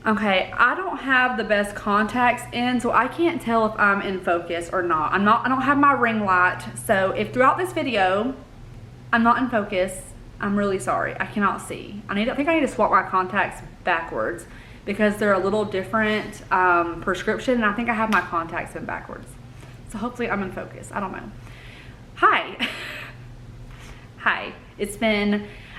Okay, I don't have the best contacts in, so I can't tell if I'm in focus or not. I don't have my ring light, so if throughout this video I'm not in focus, I'm really sorry. I cannot see. I think I need to swap my contacts backwards because they're a little different prescription, and I think I have my contacts in backwards. So hopefully I'm in focus. I don't know. Hi. Hi.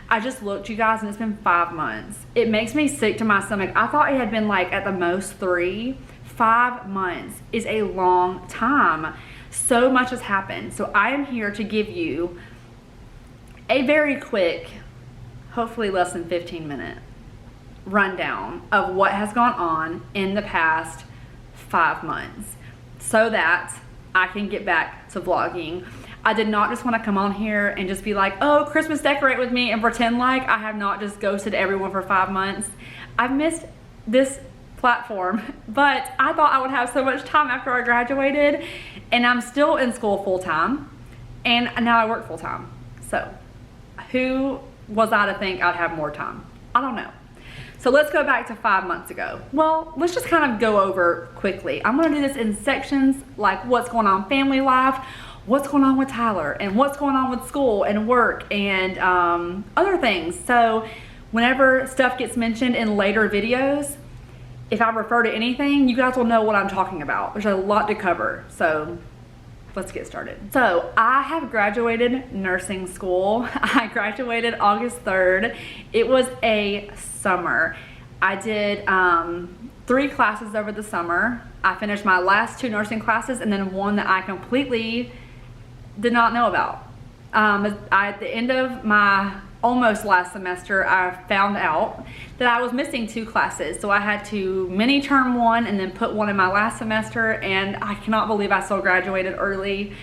I just looked, you guys, and it's been 5 months. It makes me sick to my stomach. I thought it had been like at the most 3. 5 months is a long time. So much has happened. So I am here to give you a very quick, hopefully less than 15-minute rundown of what has gone on in the past 5 months so that I can get back to vlogging. I did not just want to come on here and just be like, oh, Christmas decorate with me and pretend like I have not just ghosted everyone for 5 months. I've missed this platform, but I thought I would have so much time after I graduated, and I'm still in school full-time, and now I work full-time. So who was I to think I'd have more time? I don't know. So let's go back to 5 months ago. Well, let's just kind of go over quickly. I'm gonna do this in sections, like what's going on in family life, what's going on with Tyler, and what's going on with school and work and other things. So whenever stuff gets mentioned in later videos, if I refer to anything, you guys will know what I'm talking about. There's a lot to cover, so let's get started. So I have graduated nursing school. I graduated August 3rd. It was a summer. I did 3 classes over the summer. I finished my last 2 nursing classes and then one that I completely did not know about. At the end of my almost last semester, I found out that I was missing 2 classes. So I had to mini term one and then put one in my last semester, and I cannot believe I still graduated early.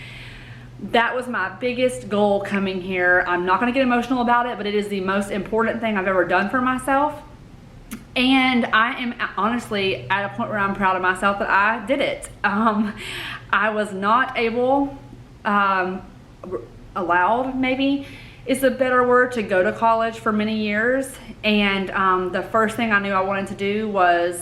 That was my biggest goal coming here. I'm not gonna get emotional about it, but it is the most important thing I've ever done for myself. And I am honestly at a point where I'm proud of myself that I did it. I was not able, allowed maybe is a better word, to go to college for many years. And the first thing I knew I wanted to do was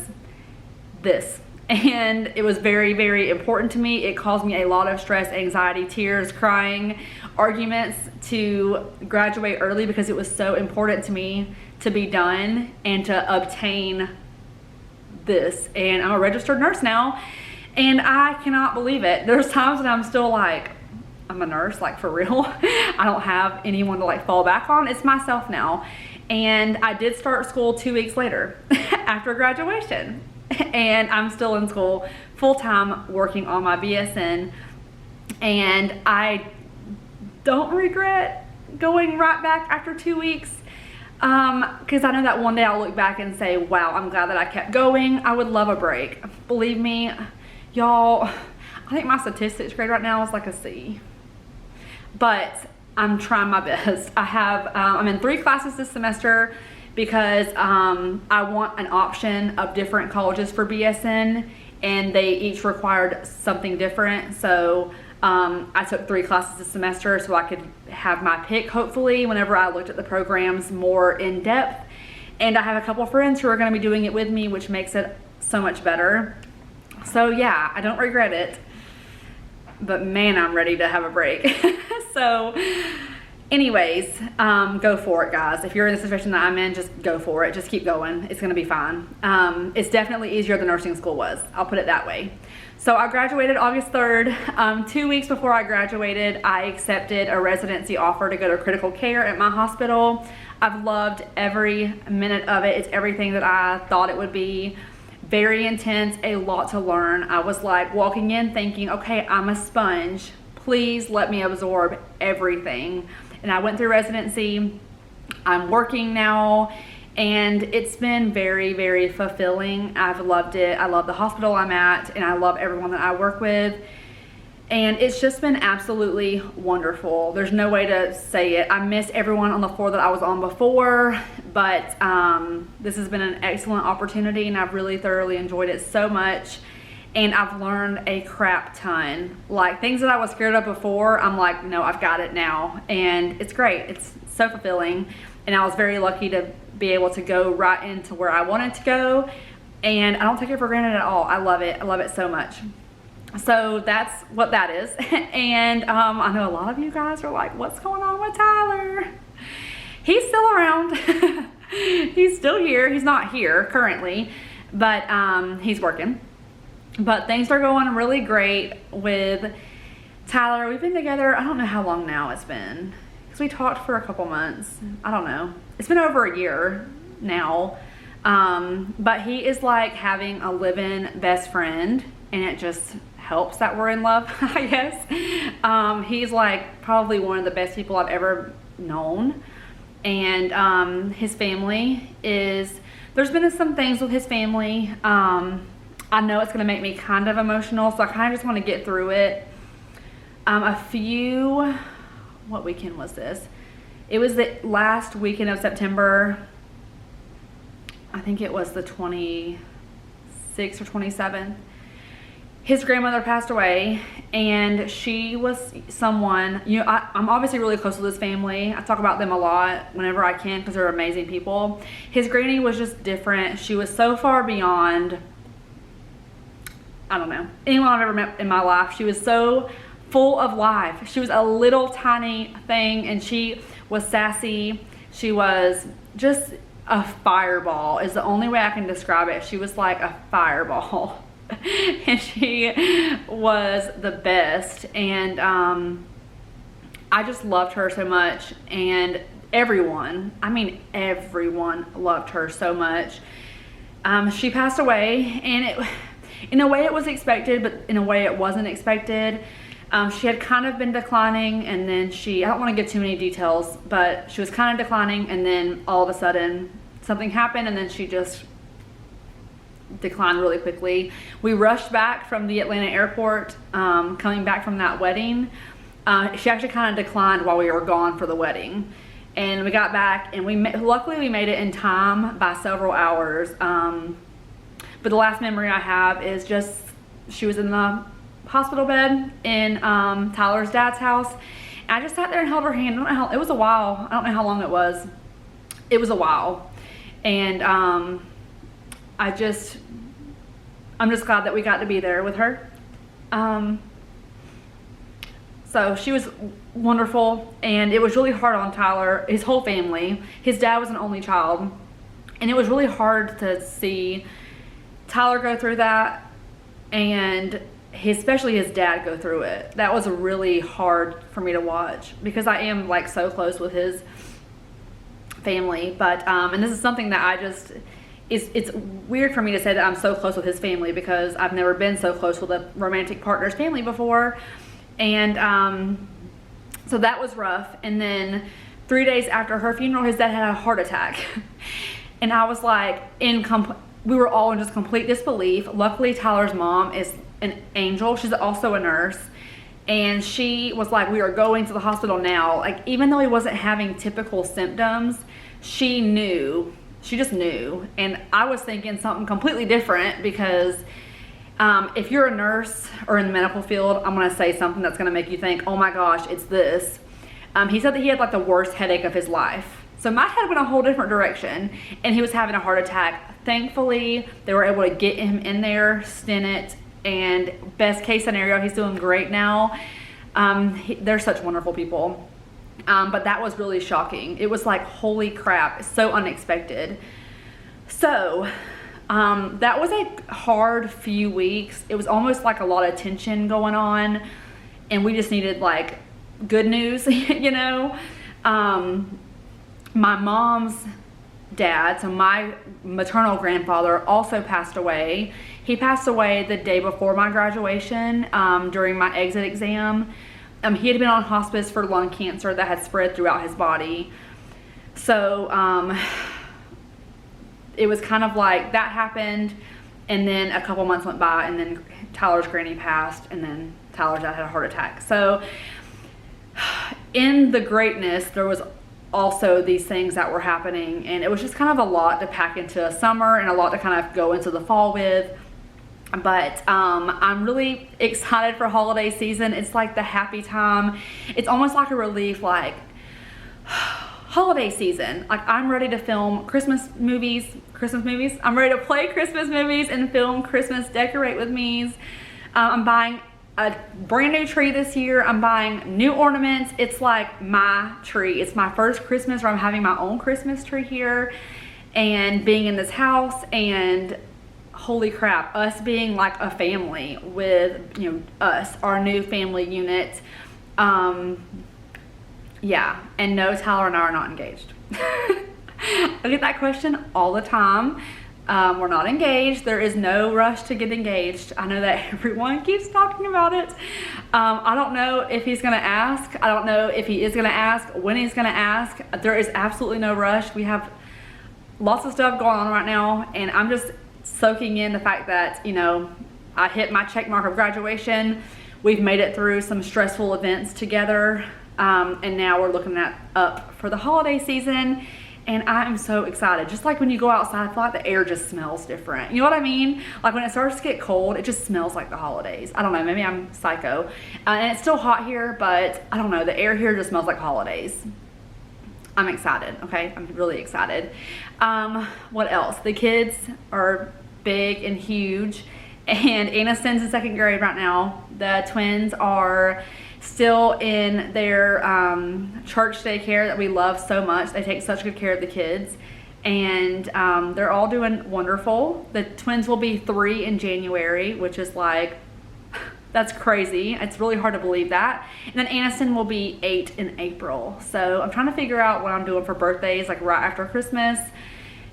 this. And it was very, very important to me. It caused me a lot of stress, anxiety, tears, crying, arguments to graduate early because it was so important to me to be done and to obtain this. And I'm a registered nurse now, and I cannot believe it. There's times when I'm still like, I'm a nurse, like for real. I don't have anyone to like fall back on. It's myself now. And I did start school 2 weeks later after graduation. And I'm still in school full-time working on my BSN. And I don't regret going right back after 2 weeks. Because I know that one day I'll look back and say, wow, I'm glad that I kept going. I would love a break. Believe me, y'all, I think my statistics grade right now is like a C. But I'm trying my best. I'm in 3 classes this semester because I want an option of different colleges for BSN, and they each required something different. So I took 3 classes this semester so I could have my pick, hopefully, whenever I looked at the programs more in depth. And I have a couple friends who are going to be doing it with me, which makes it so much better. So yeah, I don't regret it. But man, I'm ready to have a break. So anyways, go for it, guys. If you're in the situation that I'm in, just go for it. Just keep going. It's gonna be fine. It's definitely easier than nursing school was. I'll put it that way. So I graduated August 3rd. 2 weeks before I graduated, I accepted a residency offer to go to critical care at my hospital. I've loved every minute of it. It's everything that I thought it would be. Very intense, a lot to learn. I was like walking in thinking, okay, I'm a sponge. Please let me absorb everything. And I went through residency. I'm working now, and it's been very, very fulfilling. I've loved it. I love the hospital I'm at, and I love everyone that I work with. And it's just been absolutely wonderful. There's no way to say it. I miss everyone on the floor that I was on before, but this has been an excellent opportunity, and I've really thoroughly enjoyed it so much. And I've learned a crap ton. Like things that I was scared of before, I'm like, no, I've got it now. And it's great. It's so fulfilling. And I was very lucky to be able to go right into where I wanted to go. and I don't take it for granted at all. I love it so much. So that's what that is. And I know a lot of you guys are like, what's going on with Tyler? He's still around. He's still here. He's not here currently, but he's working. But things are going really great with Tyler. We've been together, I don't know how long now it's been, because we talked for a couple months. I don't know. It's been over a year now. But he is like having a living best friend, and it just helps that we're in love, I guess. He's like probably one of the best people I've ever known. And his family is, there's been some things with his family. I know it's gonna make me kind of emotional, so I kind of just want to get through it. What weekend was this? It was the last weekend of September. I think it was the 26th or 27th. His grandmother passed away, and she was someone, you know, I'm obviously really close with his family. I talk about them a lot whenever I can because they're amazing people. His granny was just different. She was so far beyond, I don't know, anyone I've ever met in my life. She was so full of life. She was a little tiny thing, and she was sassy. She was just a fireball is the only way I can describe it. She was like a fireball. And she was the best, and I just loved her so much, and everyone loved her so much. She passed away, and in a way it was expected, but in a way it wasn't expected. She had kind of been declining, and then I don't want to give too many details, but she was kind of declining, and then all of a sudden something happened, and then she just declined really quickly. We rushed back from the Atlanta airport, coming back from that wedding. She actually kind of declined while we were gone for the wedding, and we got back, and luckily we made it in time by several hours. But the last memory I have is just she was in the hospital bed in Tyler's dad's house, and I just sat there and held her hand. It was a while. I don't know how long it was. It was a while, and I'm just glad that we got to be there with her. So she was wonderful, and it was really hard on Tyler, his whole family. His dad was an only child, and it was really hard to see Tyler go through that, and especially his dad go through it. That was really hard for me to watch, because I am like so close with his family. But and this is something that I just, it's weird for me to say that I'm so close with his family, because I've never been so close with a romantic partner's family before. And so that was rough. And then 3 days after her funeral, his dad had a heart attack. And I was like, we were all in just complete disbelief. Luckily, Tyler's mom is an angel. She's also a nurse. And she was like, we are going to the hospital now. Like, even though he wasn't having typical symptoms, she knew. She just knew. And I was thinking something completely different, because if you're a nurse or in the medical field, I'm going to say something that's going to make you think, oh my gosh, it's this. He said that he had like the worst headache of his life. So my head went a whole different direction, and he was having a heart attack. Thankfully, they were able to get him in there, stent it, and best case scenario, he's doing great now. They're such wonderful people. But that was really shocking. It was like, holy crap, it's so unexpected. So that was a hard few weeks. It was almost like a lot of tension going on, and we just needed like good news, you know. My mom's dad, so my maternal grandfather, also passed away. He passed away the day before my graduation, during my exit exam. He had been on hospice for lung cancer that had spread throughout his body. So it was kind of like that happened, and then a couple months went by, and then Tyler's granny passed, and then Tyler's dad had a heart attack. So in the greatness, there was also these things that were happening, and it was just kind of a lot to pack into a summer and a lot to kind of go into the fall with. But I'm really excited for holiday season. It's like the happy time. It's almost like a relief, like holiday season. Like, I'm ready to film Christmas movies. I'm ready to play Christmas movies and film Christmas decorate with me's. I'm buying a brand new tree this year. I'm buying new ornaments. It's like my tree. It's my first Christmas where I'm having my own Christmas tree here and being in this house, and holy crap, us being like a family with, you know, us, our new family unit. Yeah, and no, Tyler and I are not engaged. I get that question all the time. We're not engaged. There is no rush to get engaged. I know that everyone keeps talking about it. I don't know if he's gonna ask. I don't know if he is gonna ask, when he's gonna ask. There is absolutely no rush. We have lots of stuff going on right now, and I'm just soaking in the fact that, you know, I hit my check mark of graduation. We've made it through some stressful events together, and now we're looking up for the holiday season, and I am so excited. Just like when you go outside, I feel like the air just smells different. You know what I mean? Like when it starts to get cold, it just smells like the holidays. I don't know, maybe I'm psycho. And it's still hot here, but I don't know, the air here just smells like holidays. I'm excited, okay? I'm really excited. What else? The kids are big and huge, and Aniston's in 2nd grade right now. The twins are still in their church daycare that we love so much. They take such good care of the kids, and they're all doing wonderful. The twins will be 3 in January, which is like, that's crazy. It's really hard to believe that. And then Aniston will be 8 in April. So I'm trying to figure out what I'm doing for birthdays, like right after Christmas,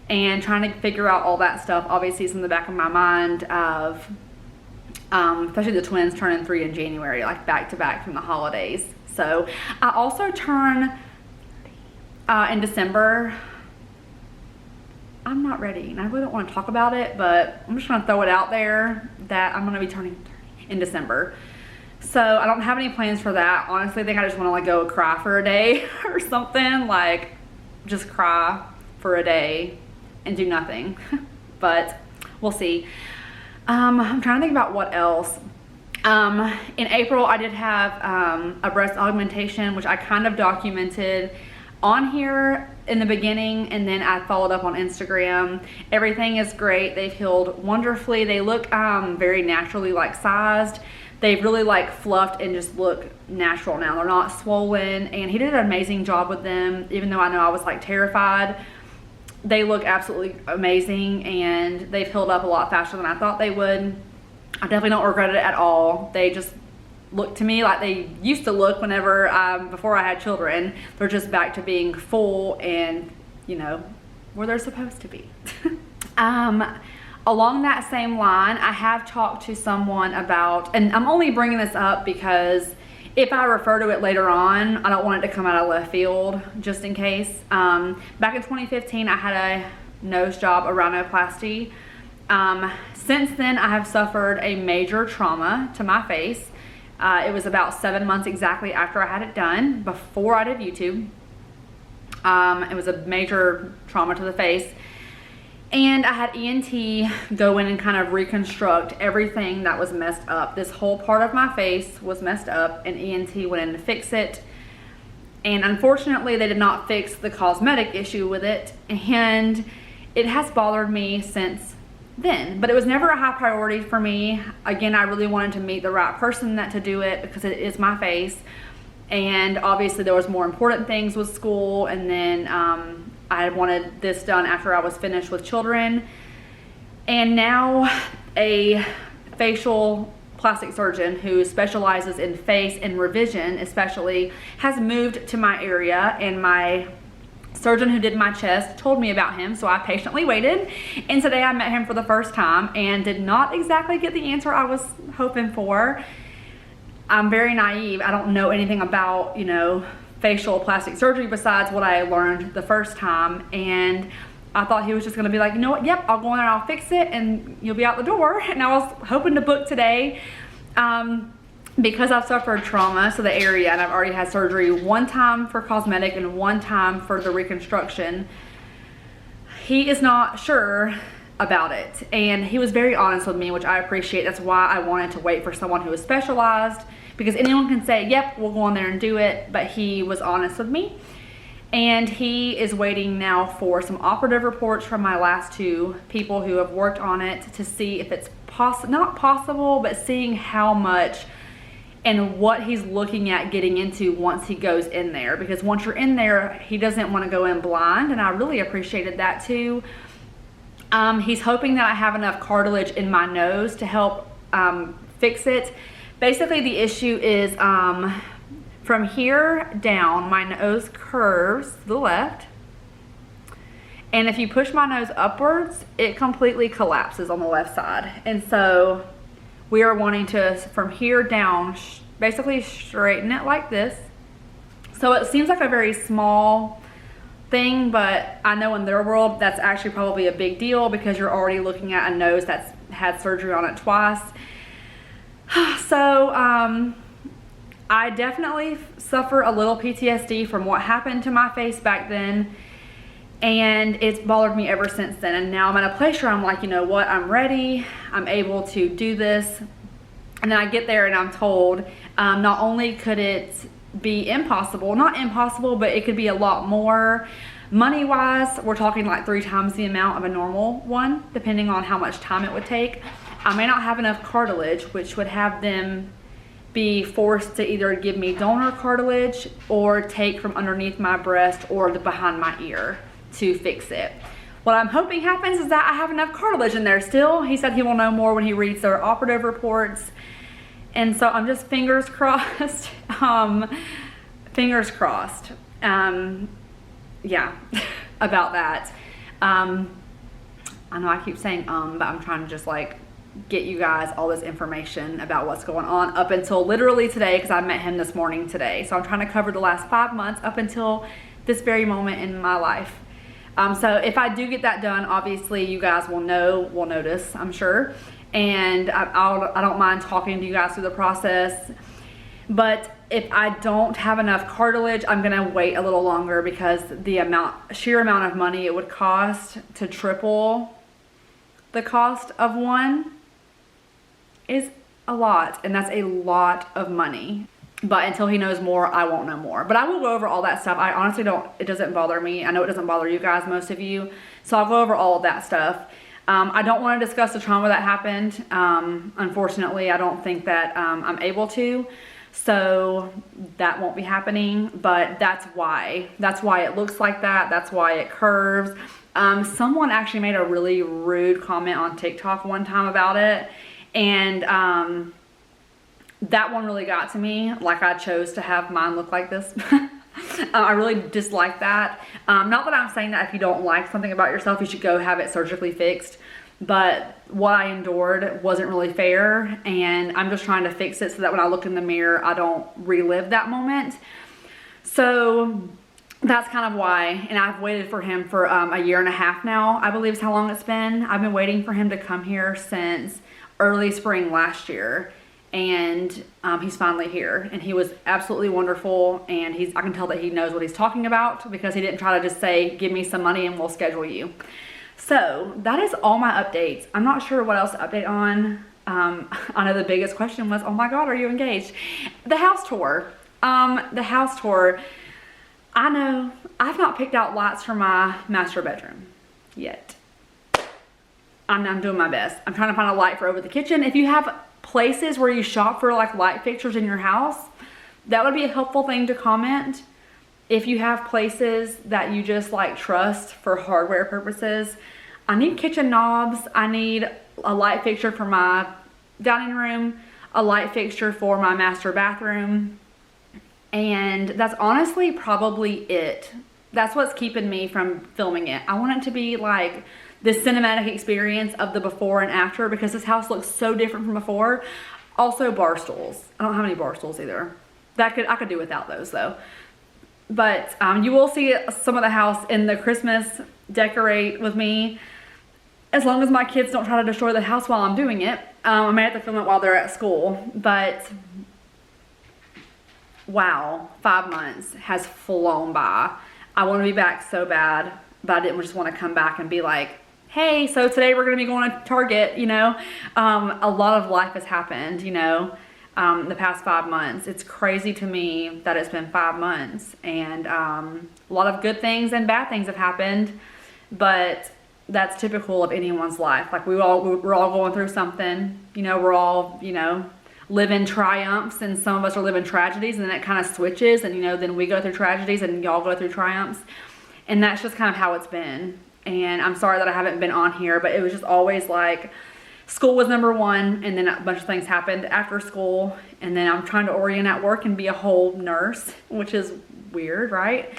and trying to figure out all that stuff. Obviously, it's in the back of my mind of, especially the twins turning 3 in January, like back to back from the holidays. So I also turn in December. I'm not ready, and I really don't want to talk about it, but I'm just gonna throw it out there that I'm gonna be turning 30 in December. So I don't have any plans for that. Honestly, I think I just want to like go cry for a day or something, like just cry for a day and do nothing. But we'll see. I'm trying to think about what else. In April, I did have a breast augmentation, which I kind of documented on here in the beginning, and then I followed up on Instagram. Everything is great. They've healed wonderfully. They look very naturally like sized. They've really like fluffed and just look natural now. They're not swollen, and he did an amazing job with them, even though I know I was like terrified. They look absolutely amazing, and they've healed up a lot faster than I thought they would. I definitely don't regret it at all. They just look to me like they used to look whenever before I had children. They're just back to being full and, you know, where they're supposed to be. Along that same line, I have talked to someone about, and I'm only bringing this up because if I refer to it later on, I don't want it to come out of left field, just in case. Back in 2015, I had a nose job, a rhinoplasty. Since then, I have suffered a major trauma to my face. It was about 7 months exactly after I had it done, before I did YouTube. It was a major trauma to the face. And I had ENT go in and kind of reconstruct everything that was messed up. This whole part of my face was messed up, and ENT went in to fix it. And unfortunately, they did not fix the cosmetic issue with it. And it has bothered me since then, but it was never a high priority for me. Again, I really wanted to meet the right person to do it, because it is my face, and obviously there was more important things with school, and then I wanted this done after I was finished with children. And now a facial plastic surgeon who specializes in face and revision especially has moved to my area, and my surgeon who did my chest told me about him, so I patiently waited, and today I met him for the first time and did not exactly get the answer I was hoping for. I'm very naive. I don't know anything about, you know, facial plastic surgery besides what I learned the first time, and I thought he was just gonna be like, you know what, yep, I'll go in there, I'll fix it, and you'll be out the door. And I was hoping to book today. Because I've suffered trauma to the area, and I've already had surgery one time for cosmetic and one time for the reconstruction, he is not sure about it. And he was very honest with me, which I appreciate. That's why I wanted to wait for someone who is specialized, because anyone can say, yep, we'll go in there and do it, but he was honest with me. And he is waiting now for some operative reports from my last two people who have worked on it to see if it's not possible, but seeing how much and what he's looking at getting into once he goes in there. Because once you're in there, he doesn't want to go in blind, and I really appreciated that too. He's hoping that I have enough cartilage in my nose to help fix it. Basically, the issue is from here down, my nose curves to the left. And if you push my nose upwards, it completely collapses on the left side. And so we are wanting to, from here down, basically straighten it like this. So it seems like a very small thing, but I know in their world that's actually probably a big deal because you're already looking at a nose that's had surgery on it twice. So I definitely suffer a little PTSD from what happened to my face back then, and it's bothered me ever since then. And now I'm at a place where I'm like, you know what, I'm ready, I'm able to do this. And then I get there and I'm told not only could it be impossible, not impossible, but it could be a lot more. Money wise, we're talking like 3 times the amount of a normal one, depending on how much time it would take. I may not have enough cartilage, which would have them be forced to either give me donor cartilage or take from underneath my breast or the behind my ear to fix it. What I'm hoping happens is that I have enough cartilage in there still. He said he will know more when he reads their operative reports. And so I'm just fingers crossed. Fingers crossed. Yeah, about that. I know I keep saying but I'm trying to just like get you guys all this information about what's going on up until literally today, because I met him this morning today. So I'm trying to cover the last 5 months up until this very moment in my life. So if I do get that done, obviously you guys will notice, I'm sure. And I don't mind talking to you guys through the process. But if I don't have enough cartilage, I'm gonna wait a little longer, because the sheer amount of money it would cost to triple the cost of one is a lot, and that's a lot of money. But until he knows more, I won't know more. But I will go over all that stuff. I honestly it doesn't bother me. I know it doesn't bother you guys, most of you. So I'll go over all of that stuff. I don't want to discuss the trauma that happened. Unfortunately, I don't think that I'm able to. So that won't be happening, but that's why it looks like that. That's why it curves. Someone actually made a really rude comment on TikTok one time about it. And that one really got to me. Like, I chose to have mine look like this. I really dislike that. Not that I'm saying that if you don't like something about yourself, you should go have it surgically fixed. But what I endured wasn't really fair, and I'm just trying to fix it so that when I look in the mirror, I don't relive that moment. So that's kind of why. And I've waited for him for a 1.5 years now, I believe is how long it's been. I've been waiting for him to come here since early spring last year. And he's finally here, and he was absolutely wonderful, and I can tell that he knows what he's talking about, because he didn't try to just say, give me some money and we'll schedule you. So that is all my updates. I'm not sure what else to update on. I know the biggest question was, oh my God, are you engaged? The house tour. The house tour. I know I've not picked out lights for my master bedroom yet. I'm doing my best. I'm trying to find a light for over the kitchen. If you have places where you shop for like light fixtures in your house, that would be a helpful thing to comment. If you have places that you just like trust for hardware purposes. I need kitchen knobs. I need a light fixture for my dining room, a light fixture for my master bathroom, and that's honestly probably it. That's what's keeping me from filming it. I want it to be like this cinematic experience of the before and after, because this house looks so different from before. Also, bar stools. I don't have any bar stools either. I could do without those though. But you will see some of the house in the Christmas decorate with me, as long as my kids don't try to destroy the house while I'm doing it. I may have to film it while they're at school, but wow, 5 months has flown by. I want to be back so bad, but I didn't just want to come back and be like, hey, so today we're going to be going to Target, you know. A lot of life has happened, you know. the past 5 months. It's crazy to me that it's been 5 months, and a lot of good things and bad things have happened, but that's typical of anyone's life. Like we're all going through something, you know, we're all, you know, living triumphs, and some of us are living tragedies, and then it kind of switches, and you know, then we go through tragedies and y'all go through triumphs, and that's just kind of how it's been. And I'm sorry that I haven't been on here, but it was just always like school was number one, and then a bunch of things happened after school, and then I'm trying to orient at work and be a whole nurse, which is weird, right?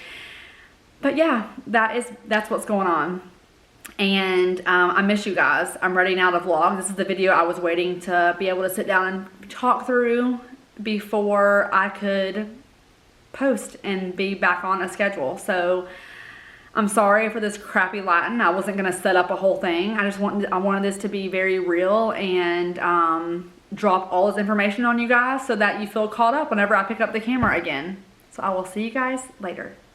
But yeah, that's what's going on. And I miss you guys. I'm ready now to vlog. This is the video I was waiting to be able to sit down and talk through before I could post and be back on a schedule. So I'm sorry for this crappy lighting. I wasn't gonna set up a whole thing. I wanted this to be very real and drop all this information on you guys so that you feel caught up whenever I pick up the camera again. So I will see you guys later.